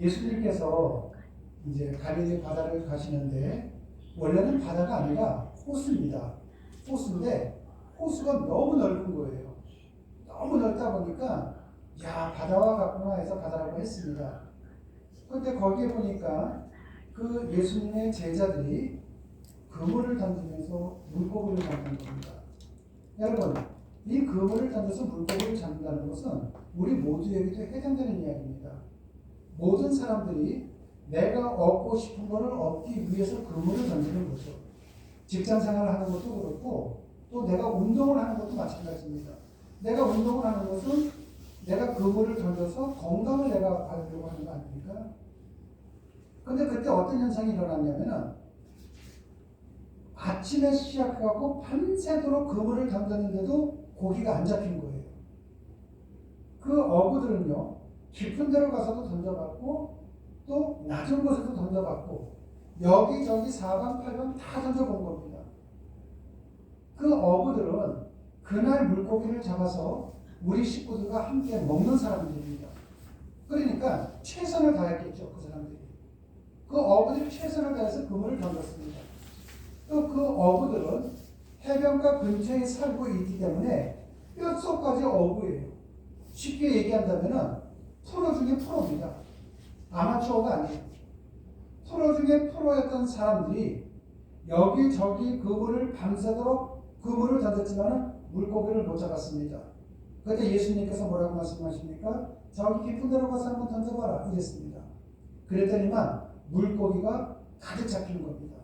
예수님께서 이제 갈릴리 바다를 가시는데 원래는 바다가 아니라 호수입니다. 호수인데 호수가 너무 넓은 거예요. 너무 넓다 보니까 야 바다와 같구나 해서 바다라고 했습니다. 그런데 거기에 보니까 그 예수님의 제자들이 그물을 던지면서 물고기를 잡는 겁니다. 여러분 이 그물을 던져서 물고기를 잡는다는 것은 우리 모두에게도 해당되는 이야기입니다. 모든 사람들이 내가 얻고 싶은 것을 얻기 위해서 그물을 던지는 거죠. 직장 생활을 하는 것도 그렇고 또 내가 운동을 하는 것도 마찬가지입니다. 내가 운동을 하는 것은 내가 그물을 던져서 건강을 내가 받으려고 하는 거 아닙니까? 근데 그때 어떤 현상이 일어났냐면은 아침에 시작하고 밤새도록 그물을 던졌는데도 고기가 안 잡힌 거예요. 그 어부들은요 깊은 데로 가서도 던져봤고 또 낮은 곳에도 던져봤고 여기저기 사방팔방 다 던져본 겁니다. 그 어부들은 그날 물고기를 잡아서 우리 식구들과 함께 먹는 사람들입니다. 그러니까 최선을 다했겠죠. 그 사람들이. 그 어부들이 최선을 다해서 그물을 던졌습니다. 또 그 어부들은 해변가 근처에 살고 있기 때문에 뼛속까지 어부예요. 쉽게 얘기한다면 프로 중에 프로입니다. 아마추어가 아니에요. 프로 중에 프로였던 사람들이 여기저기 그물을 밤새도록 그물을 던졌지만 물고기를 못 잡았습니다. 그때 예수님께서 뭐라고 말씀하십니까? 저기 깊은 데로 가서 한번 던져봐라 이랬습니다. 그랬더니만 물고기가 가득 잡히는 겁니다.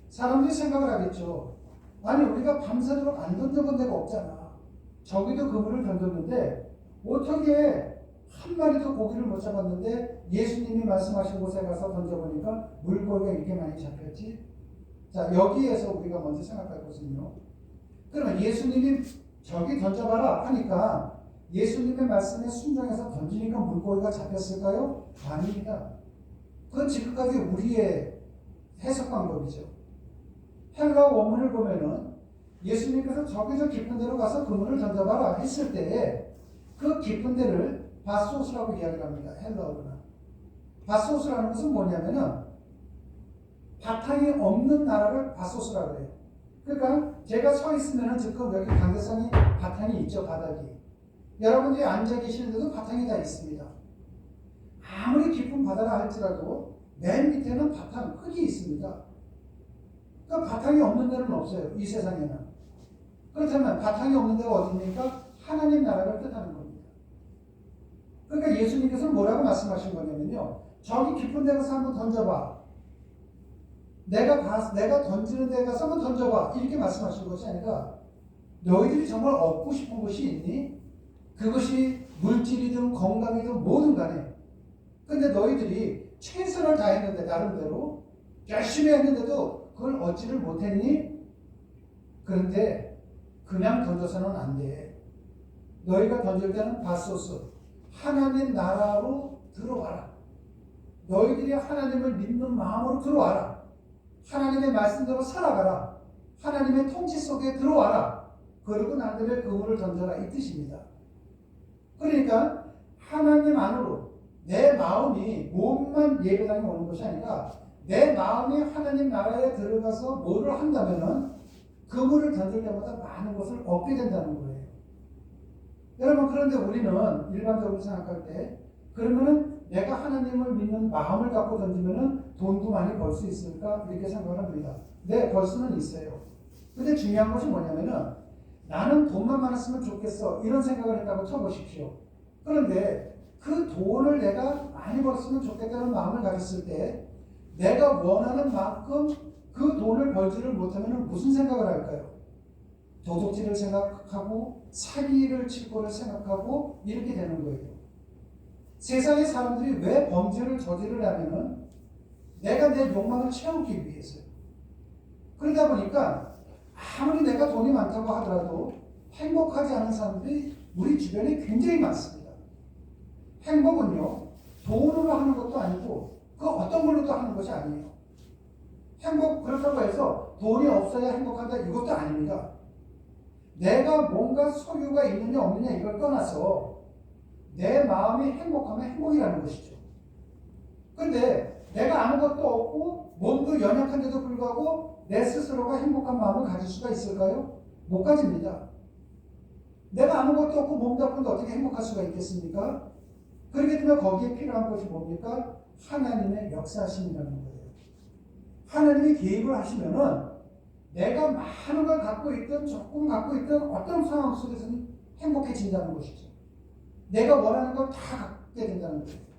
사람들이 생각을 하겠죠. 아니 우리가 밤새도록 안 던져본 데가 없잖아. 저기도 그물을 던졌는데 어떻게 한 마리도 고기를 못 잡았는데 예수님이 말씀하신 곳에 가서 던져보니까 물고기가 이렇게 많이 잡혔지? 자 여기에서 우리가 먼저 생각할 것은요. 그러면 예수님이 저기 던져봐라 하니까 예수님의 말씀에 순종해서 던지니까 물고기가 잡혔을까요? 아닙니다. 그건 지금까지 우리의 해석 방법이죠. 헬라 원문을 보면은 예수님께서 저기 저 깊은 데로 가서 그물을 던져봐라 했을 때에 그 깊은 데를 바소스라고 이야기를 합니다. 헬라어로는. 바소스라는 것은 뭐냐면은 바탕이 없는 나라를 바소스라고 해요. 그러니까 제가 서 있으면은 지금 여기 강대상이 바탕이 있죠. 바닥이. 여러분들이 앉아 계시는데도 바탕이 다 있습니다. 아무리 깊은 바다라 할지라도 맨 밑에는 바탕, 흙이 있습니다. 그러니까 바탕이 없는 데는 없어요. 이 세상에는. 그렇다면 바탕이 없는 데가 어디입니까? 하나님 나라를 뜻하는 겁니다. 그러니까 예수님께서는 뭐라고 말씀하신 거냐면요. 저기 깊은 데 가서 한번 던져봐. 내가 던지는 데 가서 한번 던져봐. 이렇게 말씀하신 것이 아니라 너희들이 정말 얻고 싶은 것이 있니? 그것이 물질이든 건강이든 뭐든 간에. 근데 너희들이 최선을 다했는데 나름대로 열심히 했는데도 그걸 얻지를 못했니? 그런데 그냥 던져서는 안 돼. 너희가 던질 때는 바소스 하나님 나라로 들어와라. 너희들이 하나님을 믿는 마음으로 들어와라. 하나님의 말씀대로 살아가라. 하나님의 통치 속에 들어와라. 그리고 나들의 그물을 던져라 이 뜻입니다. 그러니까 하나님 안으로 내 마음이 몸만 예배당에 오는 것이 아니라 내 마음이 하나님 나라에 들어가서 뭐를 한다면은 그물을 던질 때마다 많은 것을 얻게 된다는 거예요. 여러분 그런데 우리는 일반적으로 생각할 때 그러면은 내가 하나님을 믿는 마음을 갖고 던지면은 돈도 많이 벌 수 있을까? 이렇게 생각을 합니다. 네, 벌 수는 있어요. 근데 중요한 것이 뭐냐면은 나는 돈만 많았으면 좋겠어. 이런 생각을 했다고 쳐보십시오. 그런데 그 돈을 내가 많이 벌었으면 좋겠다는 마음을 가졌을 때 내가 원하는 만큼 그 돈을 벌지를 못하면 무슨 생각을 할까요? 도둑질을 생각하고 사기를 칠 거를 생각하고 이렇게 되는 거예요. 세상의 사람들이 왜 범죄를 저지르려면은 내가 내 욕망을 채우기 위해서요. 그러다 보니까 아무리 내가 돈이 많다고 하더라도 행복하지 않은 사람들이 우리 주변에 굉장히 많습니다. 행복은요, 돈으로 하는 것도 아니고 그 어떤 걸로도 하는 것이 아니에요. 행복 그렇다고 해서 돈이 없어야 행복한다 이것도 아닙니다. 내가 뭔가 소유가 있느냐 없느냐 이걸 떠나서 내 마음이 행복하면 행복이라는 것이죠. 근데 내가 아무것도 없고 몸도 연약한데도 불구하고 내 스스로가 행복한 마음을 가질 수가 있을까요? 못 가집니다. 내가 아무것도 없고 몸도 아픈데 어떻게 행복할 수가 있겠습니까? 그렇기 때문에 거기에 필요한 것이 뭡니까? 하나님의 역사심이라는 거예요. 하나님이 개입을 하시면은 내가 많은 걸 갖고 있든 조금 갖고 있든 어떤 상황 속에서는 행복해진다는 것이죠. 내가 원하는 걸 다 갖게 된다는 거예요.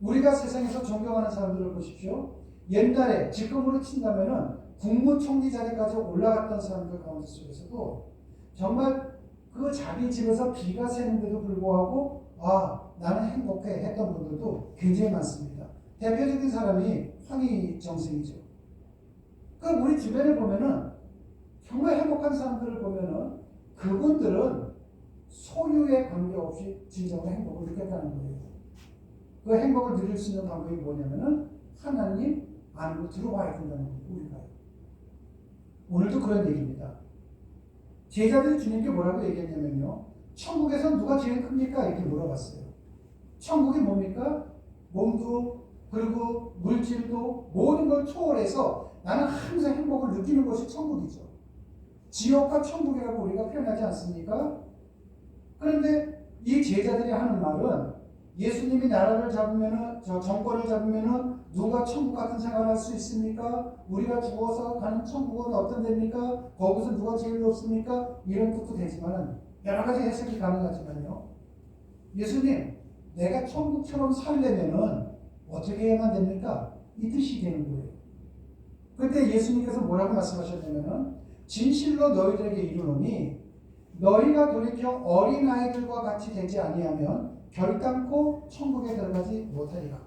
우리가 세상에서 존경하는 사람들을 보십시오. 옛날에 지금으로 친다면은 국무총리 자리까지 올라갔던 사람들 가운데 속에서도 정말 그 자기 집에서 비가 새는데도 불구하고 나는 행복해 했던 분들도 굉장히 많습니다. 대표적인 사람이 황희정승이죠. 우리 주변에 보면은 정말 행복한 사람들을 보면은 그분들은 소유에 관계없이 진정으로 행복을 느꼈다는 거예요. 그 행복을 누릴 수 있는 방법이 뭐냐면은 하나님 안으로 들어와야 된다는 거예요. 우리가요. 오늘도 그런 얘기입니다. 제자들이 주님께 뭐라고 얘기했냐면요. 천국에서 누가 제일 큽니까? 이렇게 물어봤어요. 천국이 뭡니까? 몸도 그리고 물질도 모든 걸 초월해서 나는 항상 행복을 느끼는 것이 천국이죠. 지옥과 천국이라고 우리가 표현하지 않습니까? 그런데 이 제자들이 하는 말은 예수님이 나라를 잡으면은 정권을 잡으면은 누가 천국 같은 생활을 할 수 있습니까? 우리가 죽어서 가는 천국은 어떤 데입니까? 거기서 누가 제일 높습니까? 이런 뜻도 되지만은 여러 가지 해석이 가능하지만요. 예수님, 내가 천국처럼 살려면은 어떻게 해야만 됩니까? 이 뜻이 되는 거예요. 그때 예수님께서 뭐라고 말씀하셨냐면은 진실로 너희들에게 이르노니 너희가 돌이켜 어린아이들과 같이 되지 아니하면 결단코 천국에 들어가지 못하리라.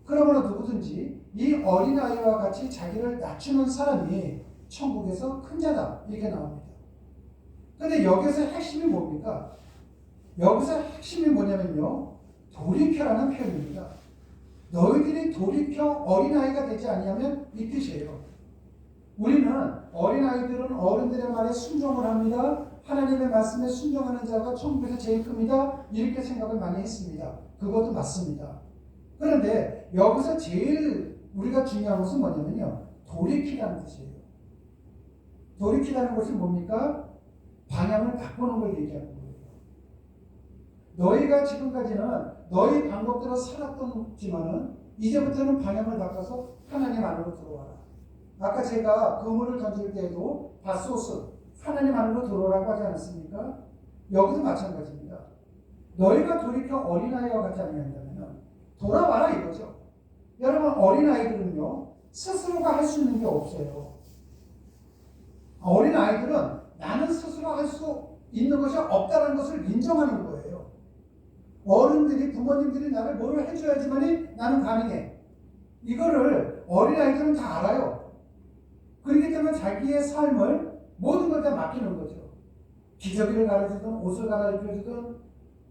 그러므로 누구든지 이 어린아이와 같이 자기를 낮추는 사람이 천국에서 큰 자다. 이렇게 나옵니다. 그런데 여기서 핵심이 뭡니까? 여기서 핵심이 뭐냐면요. 돌이켜라는 표현입니다. 너희들이 돌이켜 어린아이가 되지 아니하면 이 뜻이에요. 우리는 어린아이들은 어른들의 말에 순종을 합니다. 하나님의 말씀에 순종하는 자가 천국에서 제일 큽니다. 이렇게 생각을 많이 했습니다. 그것도 맞습니다. 그런데 여기서 제일 우리가 중요한 것은 뭐냐면요. 돌이키라는 뜻이에요. 돌이키라는 것이 뭡니까? 방향을 바꾸는 걸 얘기하는 거예요. 너희가 지금까지는 너희 방법대로 살았던지만은 이제부터는 방향을 바꿔서 하나님 안으로 들어와라. 아까 제가 그물을 던질 때에도 바소스 하나님 안으로 들어오라고 하지 않았습니까? 여기도 마찬가지입니다. 너희가 돌이켜 어린아이와 같지 아니한다면 돌아와라 이거죠. 여러분 어린아이들은요 스스로가 할 수 있는 게 없어요. 어린아이들은 나는 스스로 할 수 있는 것이 없다는 것을 인정하는 거예요. 어른들이 부모님들이 나를 뭘 해줘야지만이 나는 가능해. 이거를 어린아이들은 다 알아요. 그렇기 때문에 자기의 삶을 모든 걸 다 맡기는 거죠. 기저귀를 갈아주든 옷을 갈아입혀주든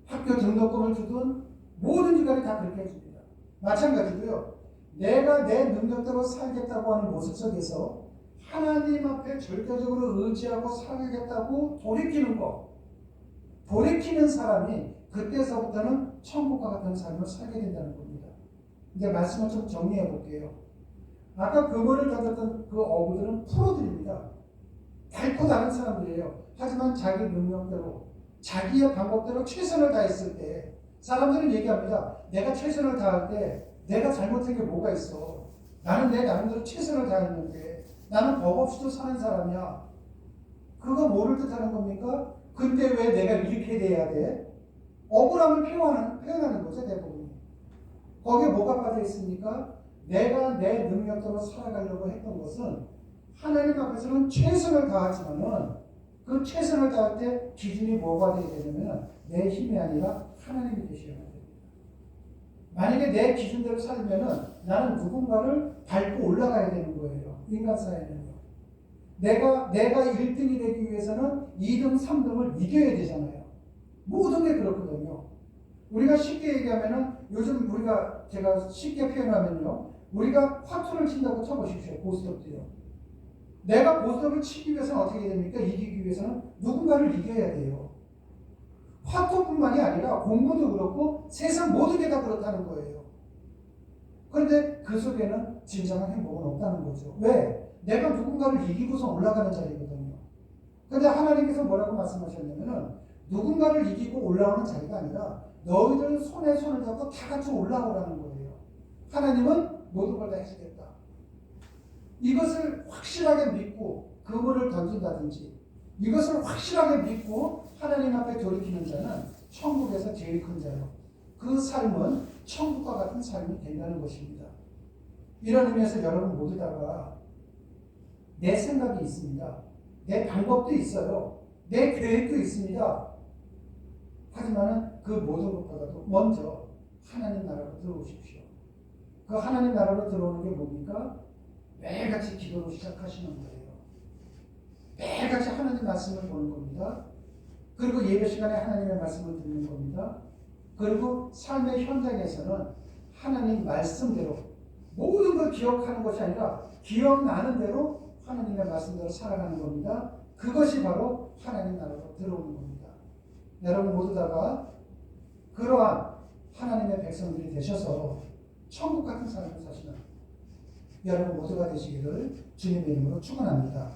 학교 등록금을 주든 모든 일까지 다 그렇게 해줍니다. 마찬가지고요. 내가 내 능력대로 살겠다고 하는 모습 속에서 하나님 앞에 절대적으로 의지하고 살겠다고 돌이키는 거. 돌이키는 사람이 그때서부터는 천국과 같은 삶을 살게 된다는 겁니다. 이제 말씀을 좀 정리해 볼게요. 아까 그거를 던졌던 그 어부들은 프로들입니다. 달고 다른 사람들이에요. 하지만 자기 능력대로 자기의 방법대로 최선을 다했을 때 사람들은 얘기합니다. 내가 최선을 다할 때 내가 잘못한 게 뭐가 있어. 나는 내 나름대로 최선을 다했는데 나는 법 없이도 사는 사람이야. 그거 뭐를 뜻하는 겁니까? 근데 왜 내가 이렇게 돼야 돼? 억울함을 표현하는 거죠, 대부분. 거기에 뭐가 빠져 있습니까? 내가 내 능력대로 살아가려고 했던 것은 하나님 앞에서는 최선을 다하지만은 그 최선을 다할 때 기준이 뭐가 되게 되냐면 내 힘이 아니라 하나님이 되셔야 됩니다. 만약에 내 기준대로 살면은 나는 누군가를 밟고 올라가야 되는 거예요. 인간 사회는요. 내가 1등이 되기 위해서는 2등, 3등을 이겨야 되잖아요. 모든 게 그렇거든요. 우리가 쉽게 얘기하면은 요즘 제가 쉽게 표현하면요. 우리가 화투를 친다고 쳐보십시오. 고스톱도요. 내가 고스톱을 치기 위해서는 어떻게 됩니까? 이기기 위해서는 누군가를 이겨야 돼요. 화투뿐만이 아니라 공부도 그렇고 세상 모든 게 다 그렇다는 거예요. 그런데 그 속에는 진정한 행복은 없다는 거죠. 왜? 내가 누군가를 이기고서 올라가는 자리거든요. 그런데 하나님께서 뭐라고 말씀하셨냐면은 누군가를 이기고 올라오는 자리가 아니라 너희들 손에 손을 잡고 다 같이 올라오라는 거예요. 하나님은 모든 걸 다 해주겠다. 이것을 확실하게 믿고 그물을 던진다든지 이것을 확실하게 믿고 하나님 앞에 돌이키는 자는 천국에서 제일 큰 자요. 그 삶은 천국과 같은 삶이 된다는 것입니다. 이런 의미에서 여러분 모두 다가 내 생각이 있습니다. 내 방법도 있어요. 내 계획도 있습니다. 하지만 그 모든 것보다도 먼저 하나님 나라로 들어오십시오. 그 하나님 나라로 들어오는 게 뭡니까? 매일같이 기도로 시작하시는 거예요. 매일같이 하나님 말씀을 보는 겁니다. 그리고 예배 시간에 하나님의 말씀을 듣는 겁니다. 그리고 삶의 현장에서는 하나님 말씀대로 모든 걸 기억하는 것이 아니라 기억나는 대로 하나님의 말씀대로 살아가는 겁니다. 그것이 바로 하나님 나라로 들어오는 겁니다. 여러분 모두 다가 그러한 하나님의 백성들이 되셔서 천국 같은 삶을 사시는 여러분 모두가 되시기를 주님의 이름으로 축원합니다.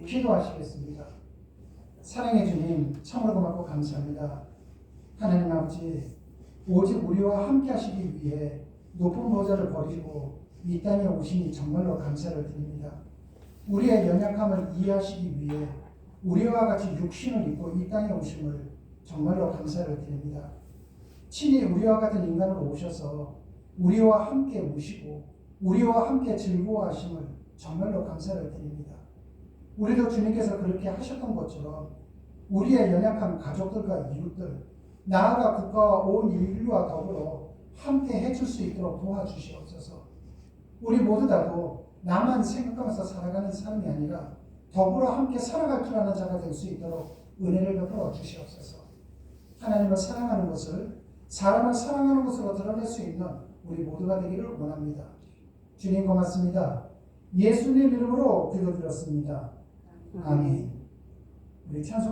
기도하시겠습니다. 사랑의 주님, 참으로 고맙고 감사합니다. 하나님 아버지, 오직 우리와 함께 하시기 위해 높은 보좌를 버리고 이 땅에 오시니 정말로 감사를 드립니다. 우리의 연약함을 이해하시기 위해 우리와 같이 육신을 입고 이 땅에 오심을 정말로 감사를 드립니다. 친히 우리와 같은 인간으로 오셔서 우리와 함께 오시고 우리와 함께 즐거워하심을 정말로 감사를 드립니다. 우리도 주님께서 그렇게 하셨던 것처럼 우리의 연약한 가족들과 이웃들, 나아가 국가와 온 인류와 더불어 함께 해줄 수 있도록 도와주시옵소서. 우리 모두 다도 나만 생각하면서 살아가는 삶이 아니라 더불어 함께 살아갈 줄 아는 자가 될 수 있도록 은혜를 베풀어 주시옵소서. 하나님을 사랑하는 것을 사람을 사랑하는 것으로 드러낼 수 있는 우리 모두가 되기를 원합니다. 주님 고맙습니다. 예수님 이름으로 기도드렸습니다. 아멘. 우리 찬송